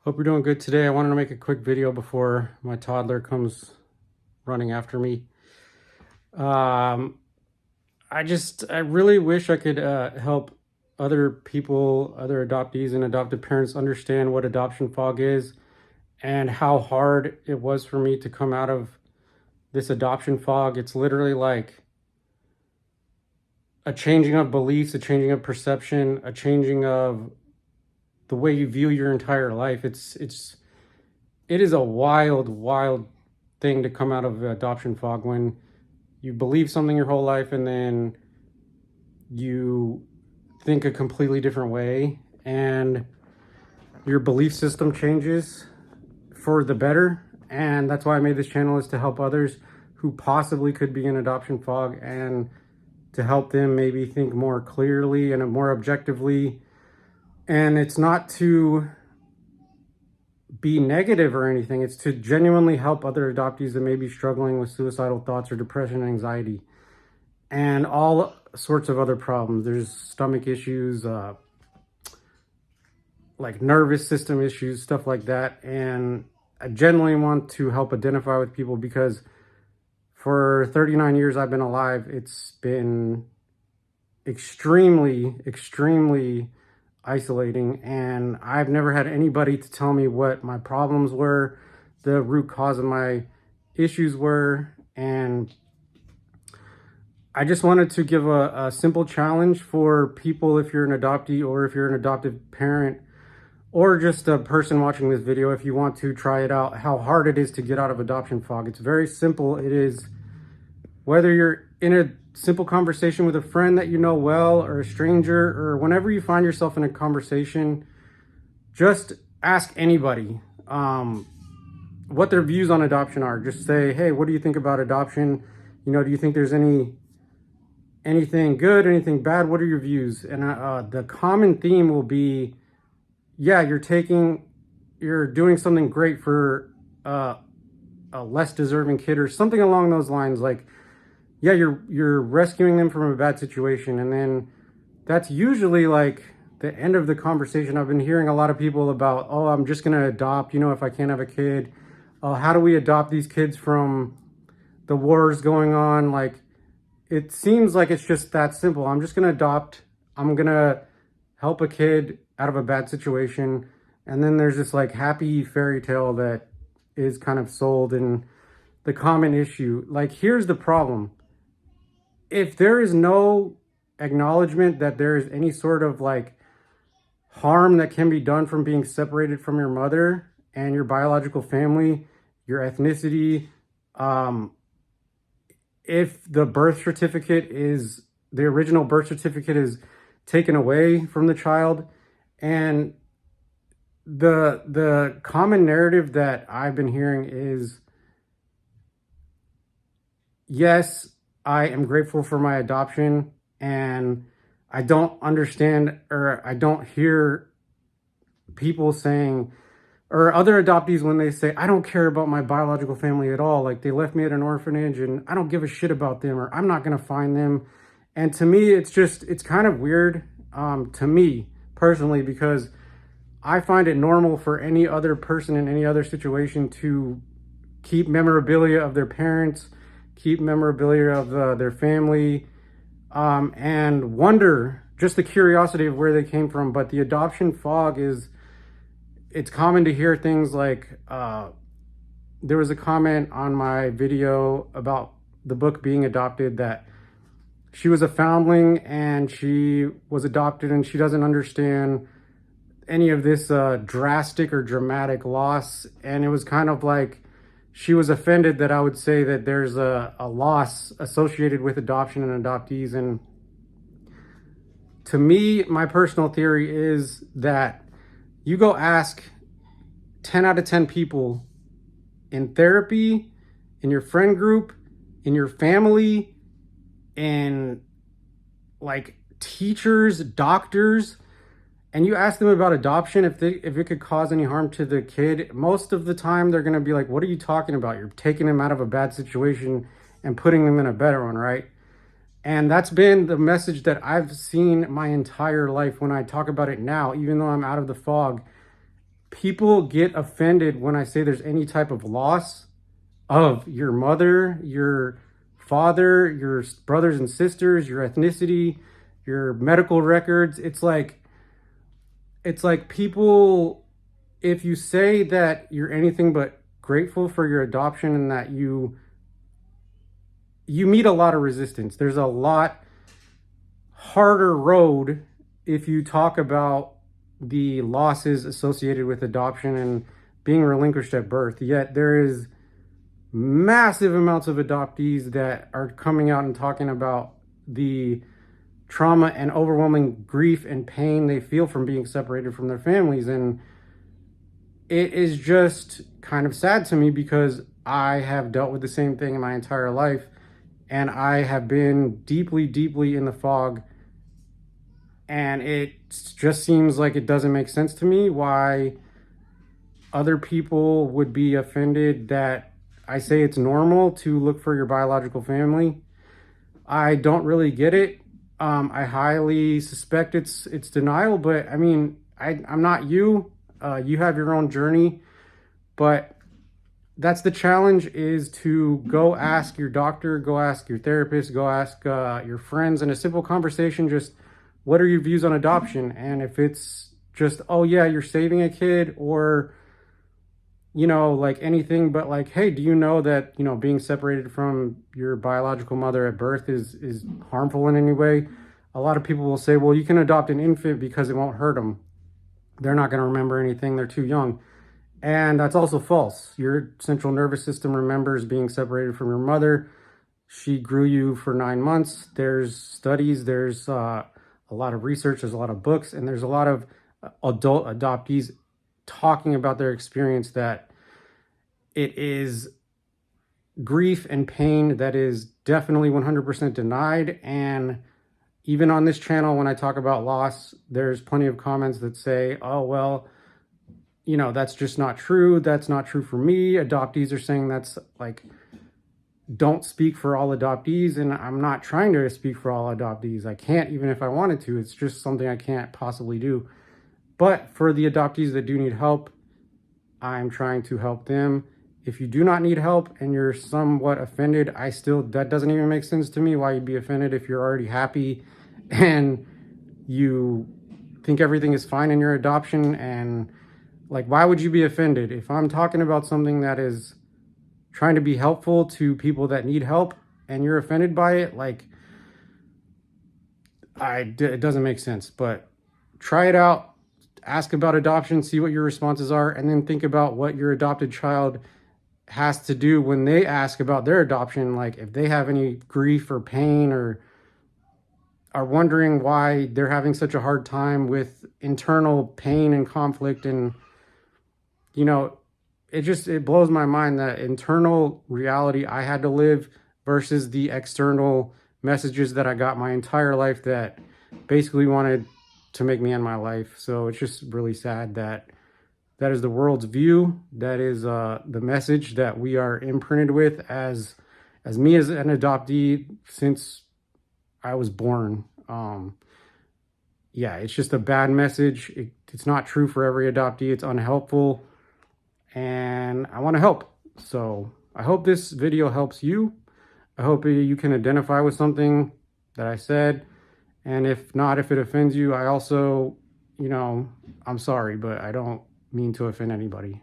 Hope you're doing good today. I wanted to make a quick video before my toddler comes running after me. Um, I really wish I could help other people, other adoptees and adopted parents understand what adoption fog is and how hard it was for me to come out of this adoption fog. It's literally like a changing of beliefs, a changing of perception, a changing of the way you view your entire life. It is a wild thing to come out of adoption fog when you believe something your whole life and then you think a completely different way and your belief system changes for the better. And that's why I made this channel, is to help others who possibly could be in adoption fog and to help them maybe think more clearly and more objectively. And it's not to be negative or anything. It's to genuinely help other adoptees that may be struggling with suicidal thoughts or depression and anxiety and all sorts of other problems. There's stomach issues, like nervous system issues, stuff like that. And I genuinely want to help identify with people because for 39 years I've been alive, it's been extremely isolating, and I've never had anybody to tell me what my problems were, the root cause of my issues were. And I just wanted to give a simple challenge for people, if you're an adoptee or if you're an adoptive parent or just a person watching this video, if you want to try it out, how hard it is to get out of adoption fog. It's very simple. It is, whether you're in a simple conversation with a friend that you know well or a stranger, or whenever you find yourself in a conversation, just ask anybody what their views on adoption are. Just say, hey, what do you think about adoption? You know, do you think there's anything good, anything bad? What are your views? And the common theme will be, yeah, you're doing something great for a less deserving kid, or something along those lines. Like, yeah, you're rescuing them from a bad situation. And then that's usually like the end of the conversation. I've been hearing a lot of people about, oh, I'm just going to adopt, you know, if I can't have a kid. How do we adopt these kids from the wars going on? Like, it seems like it's just that simple. I'm just going to adopt. I'm going to help a kid out of a bad situation. And then there's this like happy fairy tale that is kind of sold. And the common issue, like, here's the problem. If there is no acknowledgement that there is any sort of like harm that can be done from being separated from your mother and your biological family, your ethnicity, if the original birth certificate is taken away from the child, and the common narrative that I've been hearing is, yes, I am grateful for my adoption, and I don't understand, or I don't hear people saying, or other adoptees when they say, I don't care about my biological family at all. Like, they left me at an orphanage and I don't give a shit about them, or I'm not going to find them. And to me, it's kind of weird, to me personally, because I find it normal for any other person in any other situation to keep memorabilia of their parents, keep memorabilia of their family, and wonder, just the curiosity of where they came from. But the adoption fog is, it's common to hear things like, there was a comment on my video about the book Being Adopted, that she was a foundling and she was adopted and she doesn't understand any of this drastic or dramatic loss. And it was kind of like, she was offended that I would say that there's a loss associated with adoption and adoptees. And to me, my personal theory is that you go ask 10 out of 10 people in therapy, in your friend group, in your family, in like teachers, doctors, and you ask them about adoption, if it could cause any harm to the kid, most of the time they're going to be like, what are you talking about? You're taking them out of a bad situation and putting them in a better one, right? And that's been the message that I've seen my entire life. When I talk about it now, even though I'm out of the fog, people get offended when I say there's any type of loss of your mother, your father, your brothers and sisters, your ethnicity, your medical records. It's like people, if you say that you're anything but grateful for your adoption and that you meet a lot of resistance. There's a lot harder road if you talk about the losses associated with adoption and being relinquished at birth. Yet there is massive amounts of adoptees that are coming out and talking about the trauma and overwhelming grief and pain they feel from being separated from their families. And it is just kind of sad to me because I have dealt with the same thing in my entire life, and I have been deeply, deeply in the fog. And it just seems like it doesn't make sense to me why other people would be offended that I say it's normal to look for your biological family. I don't really get it. I highly suspect it's denial, but I mean, I'm not you. You have your own journey, but that's the challenge, is to go ask your doctor, go ask your therapist, go ask your friends in a simple conversation, just what are your views on adoption? And if it's just, oh yeah, you're saving a kid, or, you know, like anything but like, hey, do you know that, you know, being separated from your biological mother at birth is harmful in any way? A lot of people will say, well, you can adopt an infant because it won't hurt them. They're not going to remember anything. They're too young. And that's also false. Your central nervous system remembers being separated from your mother. She grew you for 9 months. There's studies, there's a lot of research, there's a lot of books, and there's a lot of adult adoptees talking about their experience that it is grief and pain that is definitely 100% denied. And even on this channel, when I talk about loss, there's plenty of comments that say, oh, well, you know, that's just not true. That's not true for me. Adoptees are saying that's like, don't speak for all adoptees. And I'm not trying to speak for all adoptees. I can't, even if I wanted to. It's just something I can't possibly do. But for the adoptees that do need help, I'm trying to help them. If you do not need help and you're somewhat offended, that doesn't even make sense to me why you'd be offended if you're already happy and you think everything is fine in your adoption. And like, why would you be offended? If I'm talking about something that is trying to be helpful to people that need help and you're offended by it, like, it doesn't make sense. But try it out, ask about adoption, see what your responses are, and then think about what your adopted child has to do when they ask about their adoption. Like, if they have any grief or pain, or are wondering why they're having such a hard time with internal pain and conflict. And, you know, it blows my mind that internal reality I had to live versus the external messages that I got my entire life that basically wanted to make me end my life. So it's just really sad that that is the world's view. That is the message that we are imprinted with as me as an adoptee since I was born. Yeah, it's just a bad message. It's not true for every adoptee. It's unhelpful, and I want to help. So I hope this video helps you. I hope you can identify with something that I said. And if not, if it offends you, I also, you know, I'm sorry, but I don't mean to offend anybody.